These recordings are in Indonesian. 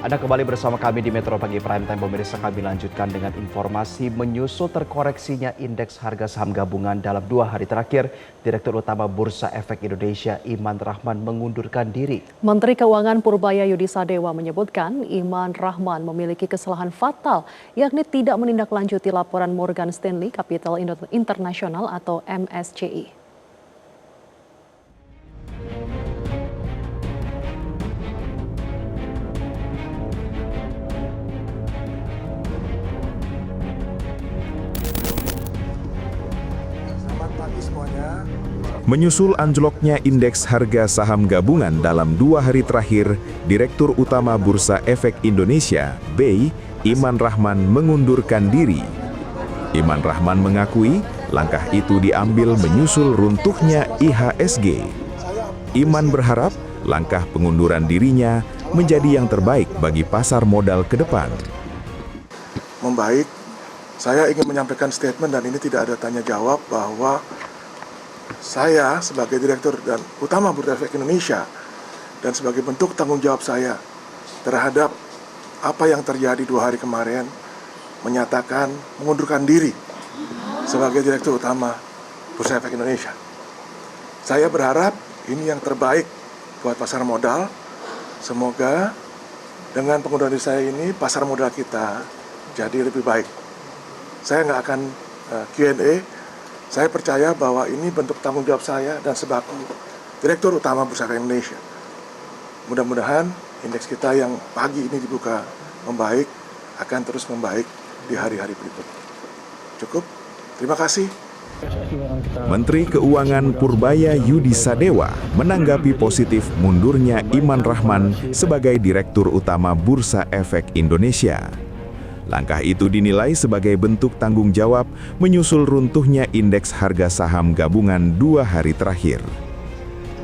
Anda kembali bersama kami di Metro Pagi Prime Time. Pemirsa, kami lanjutkan dengan informasi menyusul terkoreksinya indeks harga saham gabungan dalam 2 hari terakhir. Direktur Utama Bursa Efek Indonesia Iman Rahman mengundurkan diri. Menteri Keuangan Purbaya Yudisadewa menyebutkan Iman Rahman memiliki kesalahan fatal, yakni tidak menindaklanjuti laporan Morgan Stanley Capital International atau MSCI. Menyusul anjloknya indeks harga saham gabungan dalam 2 hari terakhir, Direktur Utama Bursa Efek Indonesia, BEI, Iman Rahman mengundurkan diri. Iman Rahman mengakui langkah itu diambil menyusul runtuhnya IHSG. Iman berharap langkah pengunduran dirinya menjadi yang terbaik bagi pasar modal ke depan. Membaik, saya ingin menyampaikan statement dan ini tidak ada tanya jawab bahwa saya sebagai Direktur dan Utama Bursa Efek Indonesia dan sebagai bentuk tanggung jawab saya terhadap apa yang terjadi 2 hari kemarin menyatakan mengundurkan diri sebagai Direktur Utama Bursa Efek Indonesia. Saya berharap ini yang terbaik buat pasar modal. Semoga dengan pengunduran diri saya ini pasar modal kita jadi lebih baik. Saya nggak akan Q&A. Saya percaya bahwa ini bentuk tanggung jawab saya dan sebagai Direktur Utama Bursa Efek Indonesia. Mudah-mudahan indeks kita yang pagi ini dibuka membaik, akan terus membaik di hari-hari berikutnya. Cukup, terima kasih. Menteri Keuangan Purbaya Yudisadewa menanggapi positif mundurnya Iman Rahman sebagai Direktur Utama Bursa Efek Indonesia. Langkah itu dinilai sebagai bentuk tanggung jawab menyusul runtuhnya indeks harga saham gabungan 2 hari terakhir.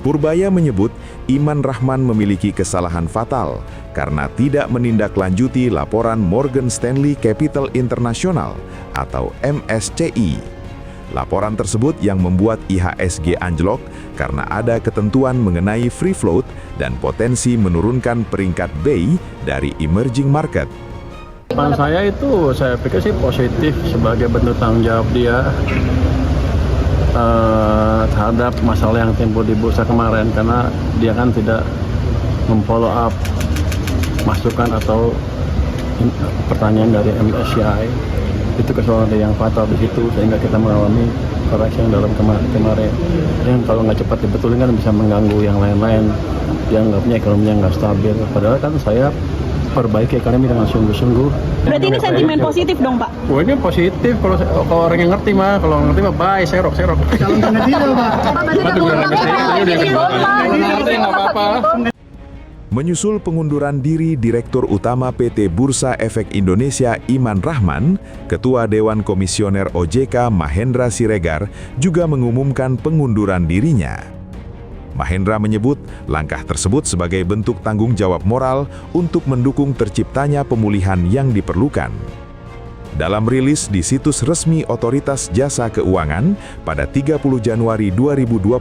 Purbaya menyebut Iman Rahman memiliki kesalahan fatal karena tidak menindaklanjuti laporan Morgan Stanley Capital International atau MSCI. Laporan tersebut yang membuat IHSG anjlok karena ada ketentuan mengenai free float dan potensi menurunkan peringkat BEI dari emerging market. Saya pikir sih positif sebagai bentuk tanggung jawab dia terhadap masalah yang timbul di bursa kemarin, karena dia kan tidak memfollow up masukan atau pertanyaan dari MSCI. Itu kesalahan yang fatal di situ sehingga kita mengalami koreksi yang dalam kemarin. Yang kalau nggak cepat dibetulin kan bisa mengganggu yang lain-lain yang nggak punya ekonominya nggak stabil. Padahal kan saya perbaiki ekonomi dengan sungguh-sungguh. Berarti ini sentimen positif dong, Pak? Oh, ini positif kalau orang yang ngerti mah. Kalau ngerti mah bye, serok. Calon kandidat, Pak. Menyusul pengunduran diri Direktur Utama PT Bursa Efek Indonesia Iman Rahman, Ketua Dewan Komisioner OJK Mahendra Siregar juga mengumumkan pengunduran dirinya. Mahendra menyebut langkah tersebut sebagai bentuk tanggung jawab moral untuk mendukung terciptanya pemulihan yang diperlukan. Dalam rilis di situs resmi Otoritas Jasa Keuangan pada 30 Januari 2026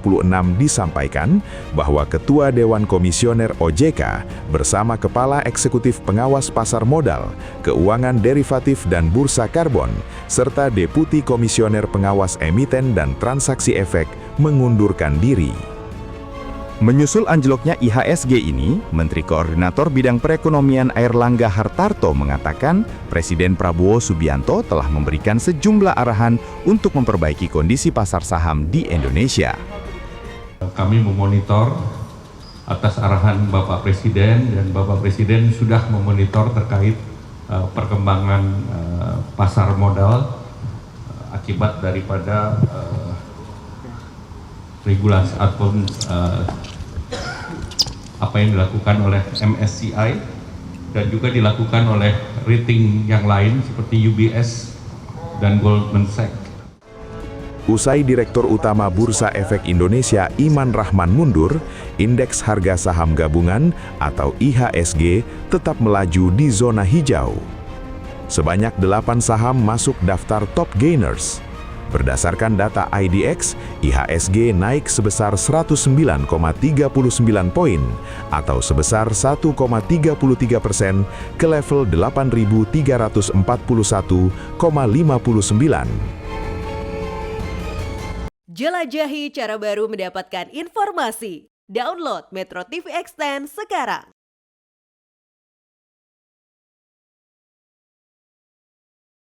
disampaikan bahwa Ketua Dewan Komisioner OJK bersama Kepala Eksekutif Pengawas Pasar Modal, Keuangan Derivatif dan Bursa Karbon, serta Deputi Komisioner Pengawas Emiten dan Transaksi Efek mengundurkan diri. Menyusul anjloknya IHSG ini, Menteri Koordinator Bidang Perekonomian Airlangga Hartarto mengatakan Presiden Prabowo Subianto telah memberikan sejumlah arahan untuk memperbaiki kondisi pasar saham di Indonesia. Kami memonitor atas arahan Bapak Presiden dan Bapak Presiden sudah memonitor terkait perkembangan pasar modal akibat daripada regulasi atau apa yang dilakukan oleh MSCI dan juga dilakukan oleh rating yang lain seperti UBS dan Goldman Sachs. Usai Direktur Utama Bursa Efek Indonesia Iman Rahman mundur, indeks harga saham gabungan atau IHSG tetap melaju di zona hijau. Sebanyak 8 saham masuk daftar top gainers. Berdasarkan data IDX, IHSG naik sebesar 109,39 poin atau sebesar 1,33% ke level 8.341,59. Jelajahi cara baru mendapatkan informasi. Download Metro TV Extend sekarang.